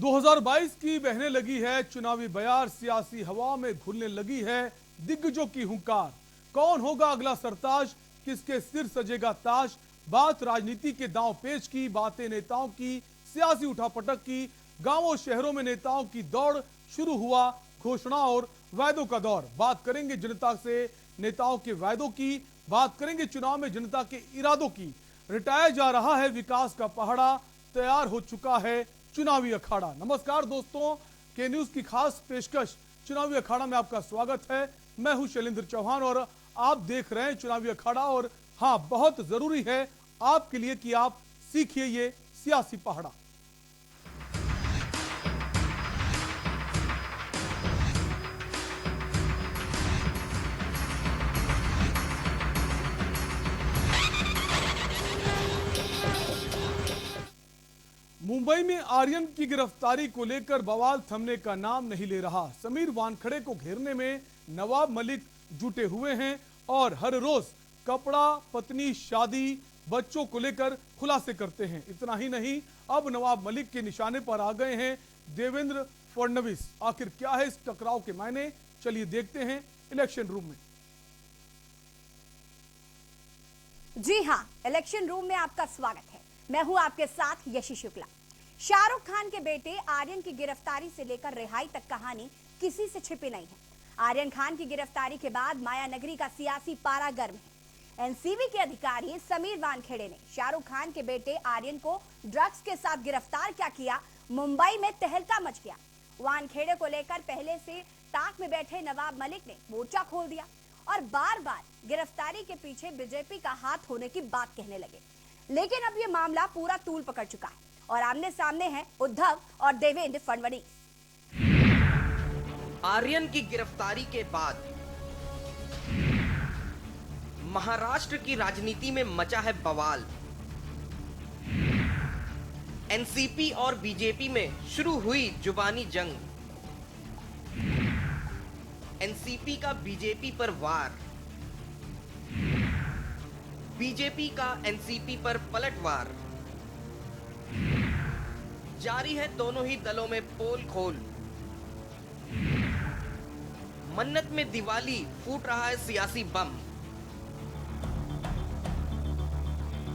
2022 की बहने लगी है चुनावी बयार, सियासी हवा में घुलने लगी है दिग्गजों की हुंकार। कौन होगा अगला सरताज, किसके सिर सजेगा ताज। बात राजनीति के दांव पेच की, बातें नेताओं की, सियासी उठापटक की। गांवों शहरों में नेताओं की दौड़, शुरू हुआ घोषणा और वायदों का दौर। बात करेंगे जनता से नेताओं के वायदों की, बात करेंगे चुनाव में जनता के इरादों की। रिटाया जा रहा है विकास का पहाड़ा, तैयार हो चुका है चुनावी अखाड़ा। नमस्कार दोस्तों, के न्यूज की खास पेशकश चुनावी अखाड़ा में आपका स्वागत है। मैं हूं शैलेंद्र चौहान और आप देख रहे हैं चुनावी अखाड़ा। और हां, बहुत जरूरी है आपके लिए कि आप सीखिए ये सियासी पहाड़ा। मुंबई में आर्यन की गिरफ्तारी को लेकर बवाल थमने का नाम नहीं ले रहा। समीर वानखेड़े को घेरने में नवाब मलिक जुटे हुए हैं और हर रोज कपड़ा, पत्नी, शादी, बच्चों को लेकर खुलासे करते हैं। इतना ही नहीं, अब नवाब मलिक के निशाने पर आ गए हैं देवेंद्र फडणवीस। आखिर क्या है इस टकराव के मायने, चलिए देखते हैं इलेक्शन रूम में। जी हां, इलेक्शन रूम में आपका स्वागत है। मैं हूं आपके साथ यशी शुक्ला। शाहरुख खान के बेटे आर्यन की गिरफ्तारी से लेकर रिहाई तक कहानी किसी से छिपी नहीं है। आर्यन खान की गिरफ्तारी के बाद माया नगरी का सियासी पारा गर्म है। एनसीबी के अधिकारी समीर वानखेड़े ने शाहरुख खान के बेटे आर्यन को ड्रग्स के साथ गिरफ्तार क्या किया, मुंबई में तहलका मच गया। वानखेड़े को लेकर पहले से ताक में बैठे नवाब मलिक ने मोर्चा खोल दिया और बार बार गिरफ्तारी के पीछे बीजेपी का हाथ होने की बात कहने लगे। लेकिन अब यह मामला पूरा तूल पकड़ चुका है और आमने सामने हैं उद्धव और देवेंद्र फडणवीस। आर्यन की गिरफ्तारी के बाद महाराष्ट्र की राजनीति में मचा है बवाल। एनसीपी और बीजेपी में शुरू हुई जुबानी जंग। एनसीपी का बीजेपी पर वार, बीजेपी का एनसीपी पर पलटवार। जारी है दोनों ही दलों में पोल खोल। मन्नत में दिवाली, फूट रहा है सियासी बम।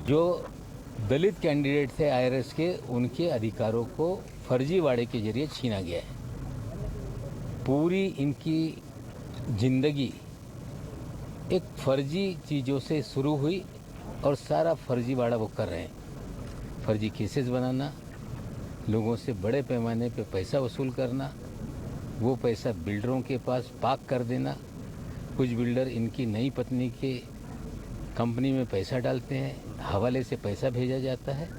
जो दलित कैंडिडेट थे आईआरएस के, उनके अधिकारों को फर्जीवाड़े के जरिए छीना गया है। पूरी इनकी जिंदगी एक फर्जी चीज़ों से शुरू हुई और सारा फर्जीवाड़ा वो कर रहे हैं। फर्जी केसेस बनाना, लोगों से बड़े पैमाने पे पैसा वसूल करना, वो पैसा बिल्डरों के पास पार्क कर देना। कुछ बिल्डर इनकी नई पत्नी के कंपनी में पैसा डालते हैं, हवाले से पैसा भेजा जाता है।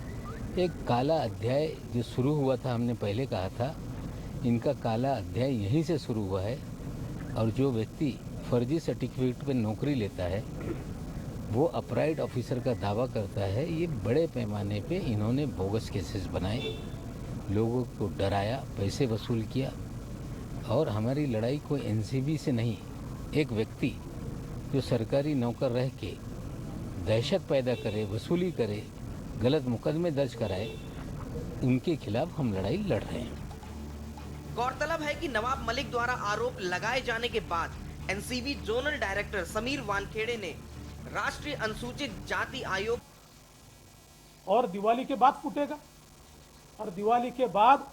एक काला अध्याय जो शुरू हुआ था, हमने पहले कहा था, इनका काला अध्याय यहीं से शुरू हुआ है। और जो व्यक्ति फर्जी सर्टिफिकेट पर नौकरी लेता है, वो अपराइट ऑफिसर का दावा करता है। ये बड़े पैमाने पे इन्होंने बोगस केसेस बनाए, लोगों को डराया, पैसे वसूल किया। और हमारी लड़ाई कोई एनसीबी से नहीं, एक व्यक्ति जो सरकारी नौकर रह के दहशत पैदा करे, वसूली करे, गलत मुकदमे दर्ज कराए, उनके खिलाफ हम लड़ाई लड़ रहे हैं। गौरतलब है कि नवाब मलिक द्वारा आरोप लगाए जाने के बाद NCB zonal director Sameer Wankhede ने राष्ट्रीय अनुसूचित जाति आयोग और दिवाली के बाद फूटेगा। और दिवाली के बाद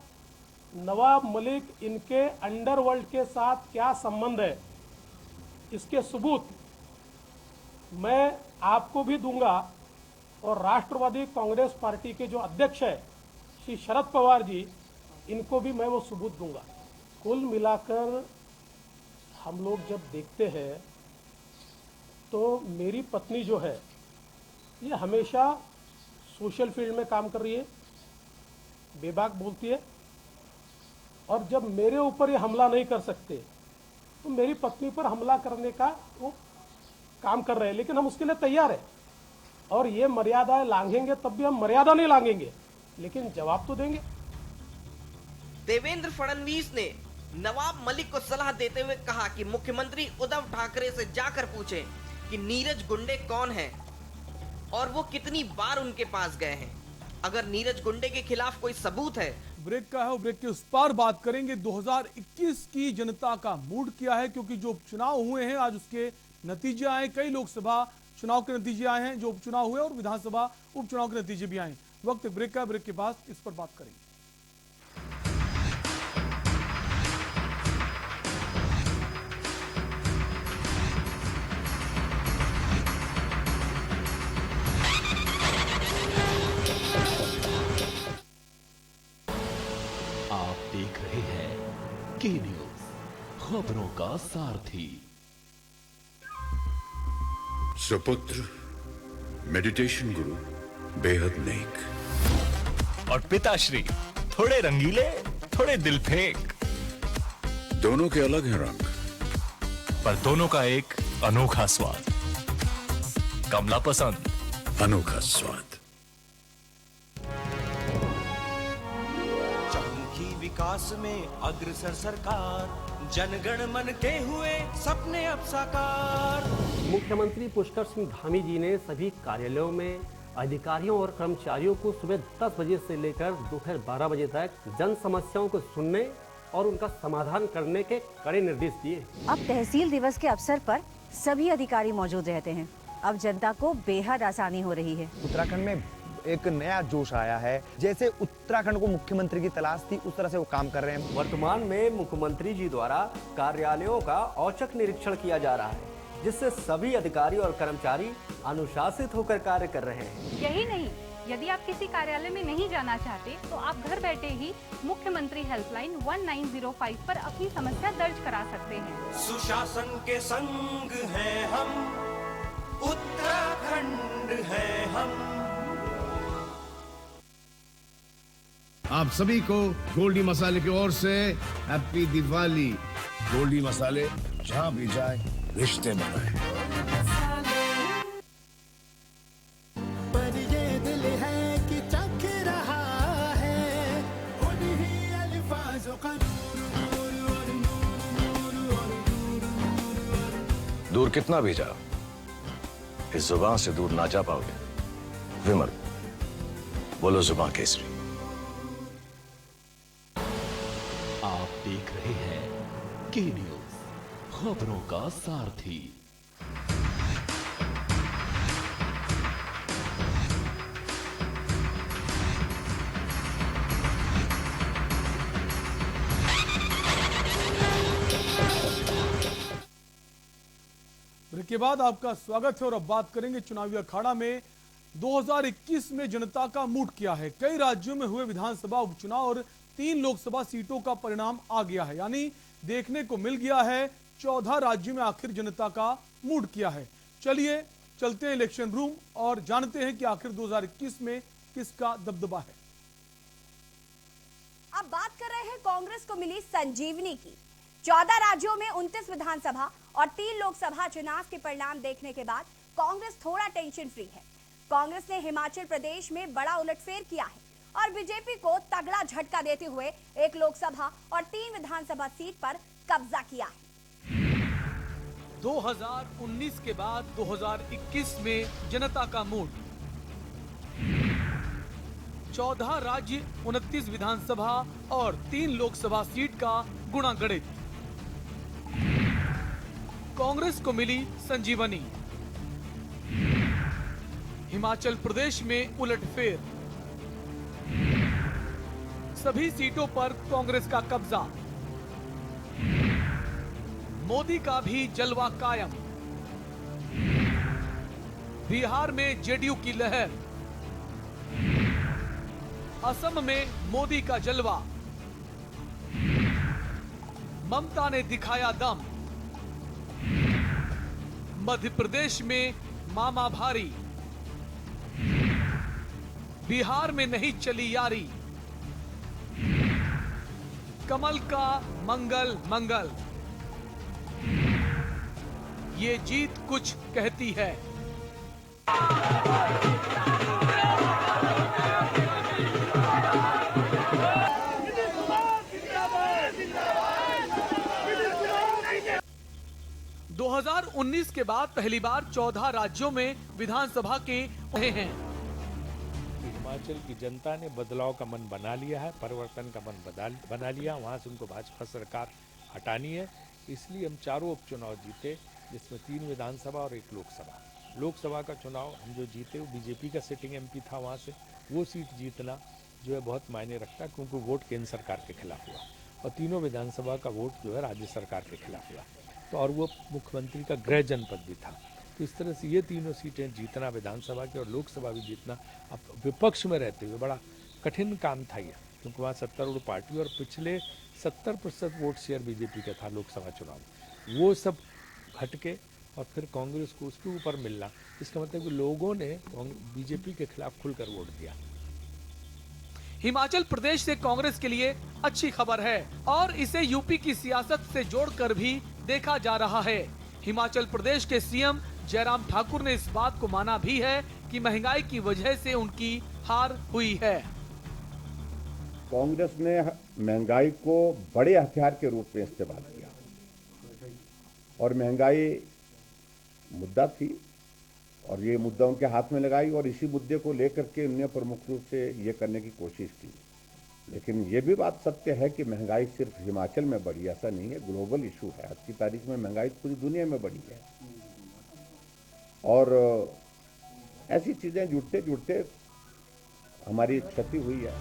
नवाब मलिक, इनके अंडरवर्ल्ड के साथ क्या संबंध है, इसके सबूत मैं आपको भी दूंगा और राष्ट्रवादी कांग्रेस पार्टी के जो अध्यक्ष है श्री शरद पवार जी, इनको भी मैं वो सबूत दूंगा। कुल मिलाकर हम लोग जब देखते हैं तो मेरी पत्नी जो है ये हमेशा सोशल फील्ड में काम कर रही है, बेबाक बोलती है। और जब मेरे ऊपर ये हमला नहीं कर सकते तो मेरी पत्नी पर हमला करने का वो काम कर रहे हैं। लेकिन हम उसके लिए तैयार हैं और ये मर्यादाएं लांघेंगे तब भी हम मर्यादा नहीं लांघेंगे, लेकिन जवाब तो देंगे। देवेंद्र फडणवीस ने नवाब मलिक को सलाह देते हुए कहा कि मुख्यमंत्री उद्धव ठाकरे से जाकर पूछें कि नीरज गुंडे कौन है और वो कितनी बार उनके पास गए हैं। अगर नीरज गुंडे के खिलाफ कोई सबूत है। ब्रेक का है और ब्रेक के उस पार बात करेंगे 2021 की जनता का मूड क्या है, क्योंकि जो उपचुनाव हुए हैं आज उसके नतीजे आए। कई लोकसभा चुनाव के नतीजे आए हैं जो उपचुनाव हुए और विधानसभा उपचुनाव के नतीजे भी आए। वक्त ब्रेक का, ब्रेक के बाद इस पर बात करेंगे। आप देख रहे हैं के न्यूज, खबरों का सारथी। सुपुत्र मेडिटेशन गुरु बेहद नेक और पिताश्री थोड़े रंगीले, थोड़े दिल फेंक। दोनों के अलग हैं रंग, पर दोनों का एक अनोखा स्वाद। कमला पसंद, अनोखा स्वाद। चहुमुखी विकास में अग्रसर सरकार, जनगण मन के हुए सपने अब साकार। मुख्यमंत्री पुष्कर सिंह धामी जी ने सभी कार्यालयों में अधिकारियों और कर्मचारियों को सुबह 10 बजे से लेकर दोपहर 12 बजे तक जन समस्याओं को सुनने और उनका समाधान करने के कड़े निर्देश दिए। अब तहसील दिवस के अवसर पर सभी अधिकारी मौजूद रहते हैं। अब जनता को बेहद आसानी हो रही है। उत्तराखंड में एक नया जोश आया है। जैसे उत्तराखंड को मुख्यमंत्री की तलाश थी, उस तरह से वो काम कर रहे हैं। वर्तमान में मुख्यमंत्री जी द्वारा कार्यालयों का औचक निरीक्षण किया जा रहा है, जिससे सभी अधिकारी और कर्मचारी अनुशासित होकर कार्य कर रहे हैं। यही नहीं, यदि आप किसी कार्यालय में नहीं जाना चाहते तो आप घर बैठे ही मुख्यमंत्री हेल्पलाइन 1905 पर अपनी समस्या दर्ज करा सकते हैं। सुशासन के संग हैं हम, उत्तराखंड है हम। आप सभी को गोल्डी मसाले की ओर से हैप्पी दिवाली। गोल्डी मसाले, जहां भी जाए रिश्ते बनाए। पर ये दिल है कि चख रहा है उन्हीं अल्फाजों का दूर कितना भी जाओ, इस जुबान से दूर ना जा पाओगे। विमल, बोलो जुबान केसरी। आप देख रहे हैं के न्यूज, खबरों का सारथी। ब्रेक के बाद आपका स्वागत है और अब बात करेंगे चुनावी अखाड़ा में 2021 में जनता का मूड क्या है। कई राज्यों में हुए विधानसभा उपचुनाव और 3 लोकसभा सीटों का परिणाम आ गया है, यानी देखने को मिल गया है 14 राज्यों में आखिर जनता का मूड क्या है। चलिए चलते हैं इलेक्शन रूम और जानते हैं कि आखिर 2021 में किसका दबदबा है। अब बात कर रहे हैं कांग्रेस को मिली संजीवनी की। 14 राज्यों में 29 विधानसभा और 3 लोकसभा चुनाव के परिणाम देखने के बाद कांग्रेस थोड़ा टेंशन फ्री है। कांग्रेस ने हिमाचल प्रदेश में बड़ा उलटफेर किया है और बीजेपी को तगड़ा झटका देते हुए 1 लोकसभा और 3 विधानसभा सीट पर कब्जा किया है। 2019 के बाद 2021 में जनता का मूड। 14 राज्य, 29 विधानसभा और 3 लोकसभा सीट का गुणा गणित। कांग्रेस को मिली संजीवनी। हिमाचल प्रदेश में उलटफेर। सभी सीटों पर कांग्रेस का कब्जा। मोदी का भी जलवा कायम। बिहार में जेडीयू की लहर। असम में मोदी का जलवा। ममता ने दिखाया दम। मध्य प्रदेश में मामा भारी। बिहार में नहीं चली यारी। कमल का मंगल मंगल। ये जीत कुछ कहती है। दो 2019 के बाद पहली बार 14 राज्यों में विधानसभा के रहे हैं। हिमाचल की जनता ने बदलाव का मन बना लिया है, परिवर्तन का मन बना लिया। वहाँ से उनको भाजपा सरकार हटानी है, इसलिए हम चारों उपचुनाव जीते, जिसमें 3 विधानसभा और 1 लोकसभा। लोकसभा का चुनाव हम जो जीते वो बीजेपी का सिटिंग एमपी था, वहाँ से वो सीट जीतना जो है बहुत मायने रखता है, क्योंकि वोट केंद्र सरकार के खिलाफ हुआ और तीनों विधानसभा का वोट जो है राज्य सरकार के खिलाफ हुआ। तो और वो मुख्यमंत्री का गृह जनपद भी था। तो इस तरह से ये तीनों सीटें जीतना विधानसभा की और लोकसभा भी जीतना अब विपक्ष में रहते हुए बड़ा कठिन काम था ये, क्योंकि वहाँ सत्तारूढ़ पार्टी और पिछले 70% वोट शेयर बीजेपी का था लोकसभा चुनाव, वो सब हटके और फिर कांग्रेस को उसके ऊपर मिलना, इसका मतलब कि लोगों ने बीजेपी के खिलाफ खुलकर वोट दिया। हिमाचल प्रदेश से कांग्रेस के लिए अच्छी खबर है और इसे यूपी की सियासत से जोड़कर भी देखा जा रहा है। हिमाचल प्रदेश के सीएम जयराम ठाकुर ने इस बात को माना भी है कि महंगाई की वजह से उनकी हार हुई है। कांग्रेस ने महंगाई को बड़े हथियार के रूप में इस्तेमाल किया और महंगाई मुद्दा थी और ये मुद्दा उनके हाथ में लगाई और इसी मुद्दे को लेकर के उन्होंने प्रमुख रूप से ये करने की कोशिश की। लेकिन ये भी बात सत्य है कि महंगाई सिर्फ हिमाचल में बढ़ी, ऐसा नहीं है, ग्लोबल इशू है। आज की तारीख में महंगाई पूरी दुनिया में बढ़ी है और ऐसी चीजें जुड़ते जुड़ते हमारी क्षति हुई है।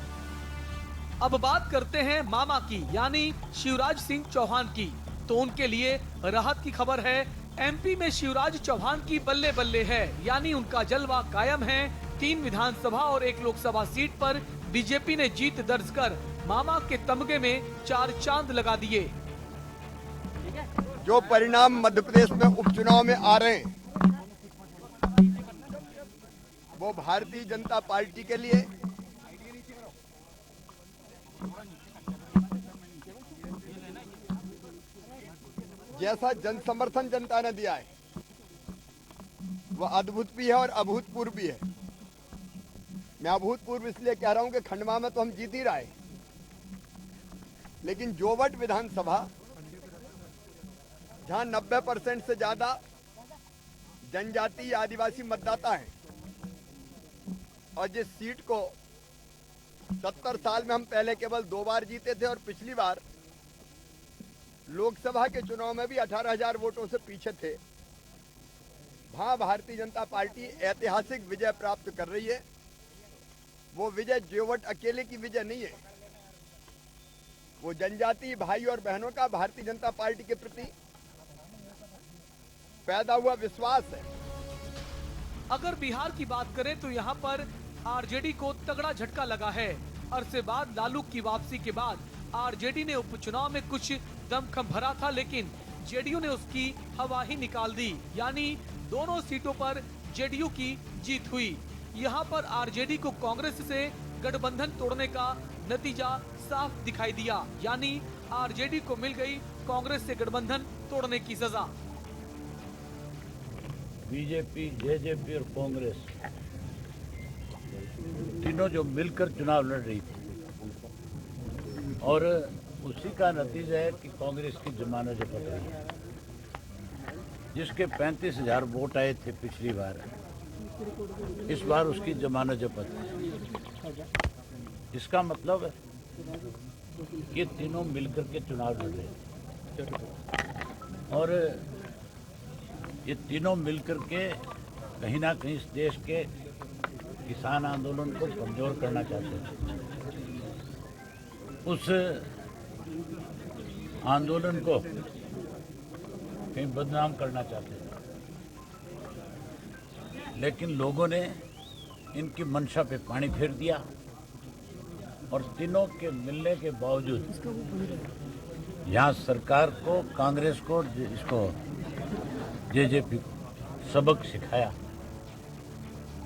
अब बात करते हैं मामा की, यानी शिवराज सिंह चौहान की। तो उनके लिए राहत की खबर है। एमपी में शिवराज चौहान की बल्ले बल्ले है, यानी उनका जलवा कायम है। 3 विधानसभा और 1 लोकसभा सीट पर बीजेपी ने जीत दर्ज कर मामा के तमगे में 4 चांद लगा दिए। जो परिणाम मध्य प्रदेश में उपचुनाव में आ रहे हैं वो भारतीय जनता पार्टी के लिए जैसा जन समर्थन जनता ने दिया है वह अद्भुत भी है और अभूतपूर्व भी है। मैं अभूतपूर्व इसलिए कह रहा हूं कि खंडवा में तो हम जीत ही रहे, लेकिन जोवट विधानसभा जहां 90% से ज्यादा जनजातीय आदिवासी मतदाता हैं और जिस सीट को 70 साल में हम पहले केवल 2 बार जीते थे और पिछली बार लोकसभा के चुनाव में भी 18,000 वोटों से पीछे थे, वहां भारतीय जनता पार्टी ऐतिहासिक विजय प्राप्त कर रही है। वो विजय जोवट अकेले की विजय नहीं है, वो जनजातीय भाई और बहनों का भारतीय जनता पार्टी के प्रति पैदा हुआ विश्वास है। अगर बिहार की बात करें तो यहाँ पर आरजेडी को तगड़ा झटका लगा है। अरसे बाद लालू की वापसी के बाद आरजेडी ने उपचुनाव में कुछ दमखम भरा था, लेकिन जेडीयू ने उसकी हवा ही निकाल दी, यानी दोनों सीटों पर जेडीयू की जीत हुई। यहाँ पर आरजेडी को कांग्रेस से गठबंधन तोड़ने का नतीजा साफ दिखाई दिया, यानी आरजेडी को मिल गई कांग्रेस से गठबंधन तोड़ने की सजा। बीजेपी, जेजेपी और कांग्रेस तीनों जो मिलकर चुनाव लड़ रही थी और उसी का नतीजा है कि कांग्रेस की जमानत जब्त रही है, जिसके 35,000 वोट आए थे पिछली बार, इस बार उसकी जमानत जब्त है। इसका मतलब है ये तीनों मिलकर के चुनाव लड़ रहे थे और ये तीनों मिलकर के कहीं ना कहीं इस देश के किसान आंदोलन को कमजोर करना चाहते थे। उस आंदोलन को कहीं बदनाम करना चाहते थे, लेकिन लोगों ने इनकी मंशा पे पानी फेर दिया और तीनों के मिलने के बावजूद यहाँ सरकार को, कांग्रेस को, इसको जेजेपी को सबक सिखाया।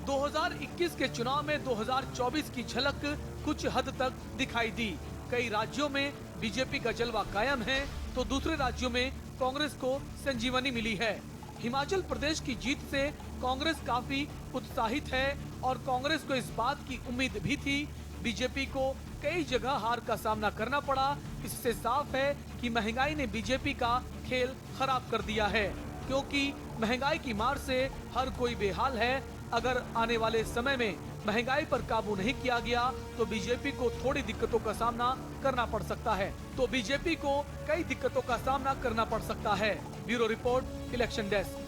2021 के चुनाव में 2024 की झलक कुछ हद तक दिखाई दी। कई राज्यों में बीजेपी का जलवा कायम है तो दूसरे राज्यों में कांग्रेस को संजीवनी मिली है। हिमाचल प्रदेश की जीत से कांग्रेस काफी उत्साहित है और कांग्रेस को इस बात की उम्मीद भी थी। बीजेपी को कई जगह हार का सामना करना पड़ा। इससे साफ है कि महंगाई ने बीजेपी का खेल खराब कर दिया है, क्योंकि महंगाई की मार से हर कोई बेहाल है। अगर आने वाले समय में महंगाई पर काबू नहीं किया गया तो बीजेपी को थोड़ी दिक्कतों का सामना करना पड़ सकता है। तो बीजेपी को कई दिक्कतों का सामना करना पड़ सकता है। Bureau report, election desk.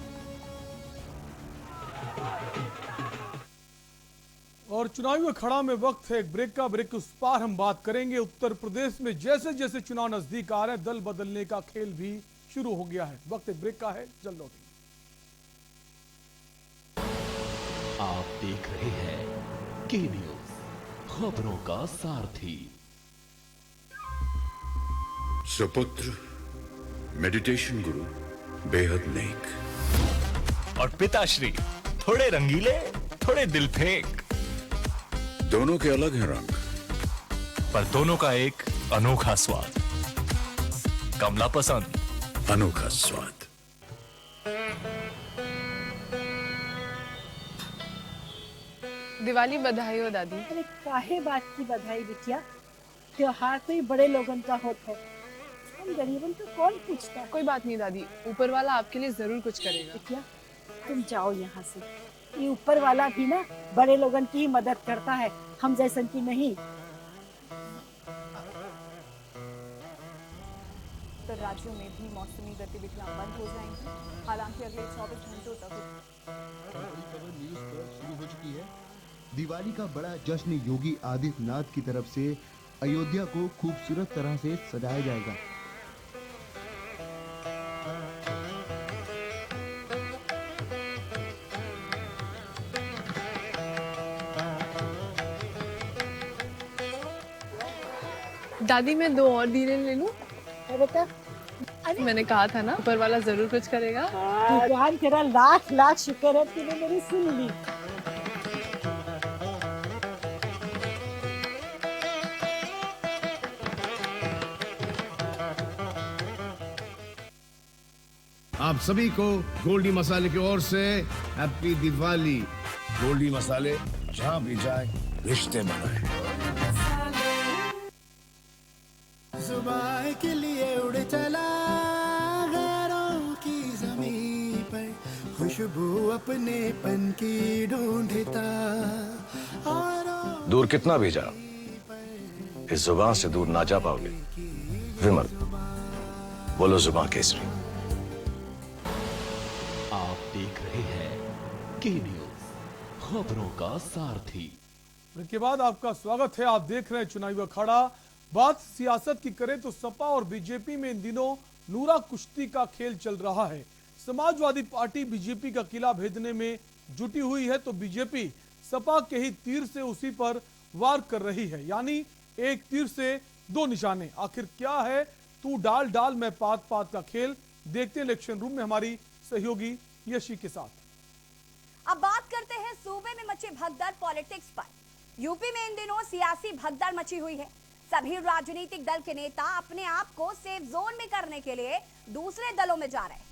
और चुनावी अखाड़ा में वक्त है एक ब्रेक का। ब्रेक के उस पार हम बात करेंगे उत्तर प्रदेश में जैसे जैसे चुनाव नजदीक आ रहे हैं दल बदलने का खेल भी शुरू हो गया है। वक्त एक ब्रेक का है, जल्द लौटेंगे। आप देख रहे हैं के न्यूज, खबरों का सारथी। सुपुत्र मेडिटेशन गुरु बेहद नेक और पिताश्री थोड़े रंगीले, थोड़े दिल फेंक। दोनों के अलग हैं रंग, पर दोनों का एक अनोखा स्वाद। कमला पसंद, अनोखा स्वाद। दिवाली बधाई हो दादी। अरे काहे बात की बधाई बिटिया, त्योहार तो ही बड़े लोगन का होता है, हम गरीबन को कौन पूछता है। कोई बात नहीं दादी, ऊपर वाला आपके लिए जरूर कुछ करेगा। बिटिया तुम जाओ यहाँ से, ये ऊपर वाला भी ना बड़े लोगन की ही मदद करता है, हम जैसन की नहीं। उत्तर राज्यों में भी मौसमी गतिविधियां बंद हो जाएंगी। हालांकि अगले 24 घंटों तक न्यूज़ पर शुरू हो चुकी है। दिवाली का बड़ा जश्न योगी आदित्यनाथ की तरफ से अयोध्या को खूबसूरत तरह से सजाया जाएगा। दादी मैं 2 और दीने ले लूं? बेटा मैंने कहा था ना ऊपर वाला जरूर कुछ करेगा। भगवान तेरा लाख लाख शुक्र है, तूने मेरी सुन ली। आप सभी को गोल्डी मसाले की ओर से हैप्पी दिवाली। गोल्डी मसाले, जहां भी जाए रिश्ते बनाए। सुबह के लिए उड़ चला गैरों की ज़मीं पर, खुशबू अपने पन की ढूंढता। दूर कितना भी जा, इस जुबान से दूर ना जा पाओगे। विमल, बोलो जुबान केसरी। आप देख रहे हैं के न्यूज, खबरों का सारथी। के बाद आपका स्वागत है। आप देख रहे हैं चुनावी अखाड़ा। बात सियासत की करें तो सपा और बीजेपी में इन दिनों नूरा कुश्ती का खेल चल रहा है। समाजवादी पार्टी बीजेपी का किला भेदने में जुटी हुई है तो बीजेपी सपा के ही तीर से उसी पर वार कर रही है, यानी एक तीर से 2 निशाने। आखिर क्या है तू डाल डाल मैं पात पात का खेल, देखते हैं इलेक्शन रूम में हमारी सहयोगी यशी के साथ। अब बात करते हैं सूबे में मची भगदड़ पॉलिटिक्स पर। यूपी में इन दिनों सियासी भगदड़ मची हुई है। सभी राजनीतिक दल के नेता अपने आप को सेफ जोन में करने के लिए दूसरे दलों में जा रहे हैं।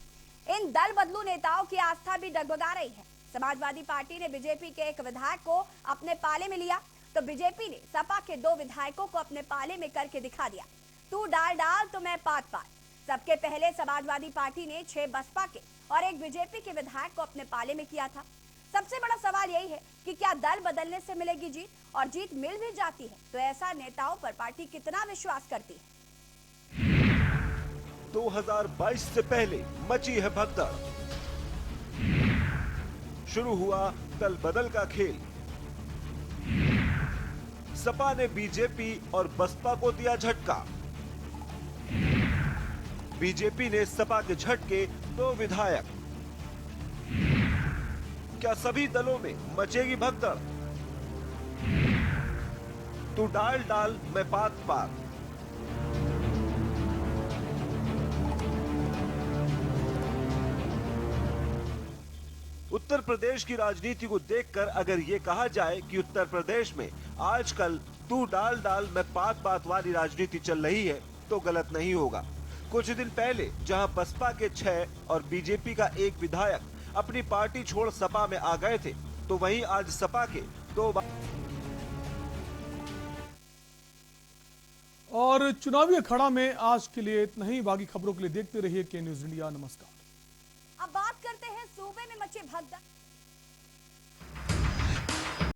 इन दल बदलू नेताओं की आस्था भी डगमगा रही है। समाजवादी पार्टी ने बीजेपी के एक विधायक को अपने पाले में लिया तो बीजेपी ने सपा के 2 विधायकों को अपने पाले में करके दिखा दिया। तू डाल डाल तो मैं पात पात। सबके पहले समाजवादी पार्टी ने 6 बसपा के और 1 बीजेपी के विधायक को अपने पाले में किया था। सबसे बड़ा सवाल यही है कि क्या दल बदलने से मिलेगी जीत, और जीत मिल भी जाती है तो ऐसा नेताओं पर पार्टी कितना विश्वास करती है। 2022 से पहले मची है भगदड़, शुरू हुआ दल बदल का खेल। सपा ने बीजेपी और बसपा को दिया झटका। बीजेपी ने सपा के झटके 2 विधायक। क्या सभी दलों में मचेगी भगदड़? तू डाल डाल मैं पात पात। उत्तर प्रदेश की राजनीति को देखकर अगर ये कहा जाए कि उत्तर प्रदेश में आजकल तू डाल डाल मैं पात पात वाली राजनीति चल रही है तो गलत नहीं होगा। कुछ दिन पहले जहां बसपा के 6 और बीजेपी का 1 विधायक अपनी पार्टी छोड़ सपा में आ गए थे, तो वहीं आज सपा के 2 और चुनावी अखाड़ा में आज के लिए इतना ही। बाकी खबरों के लिए देखते रहिए के न्यूज़ इंडिया। नमस्कार। अब बात करते हैं सूबे में मचे भगदड़।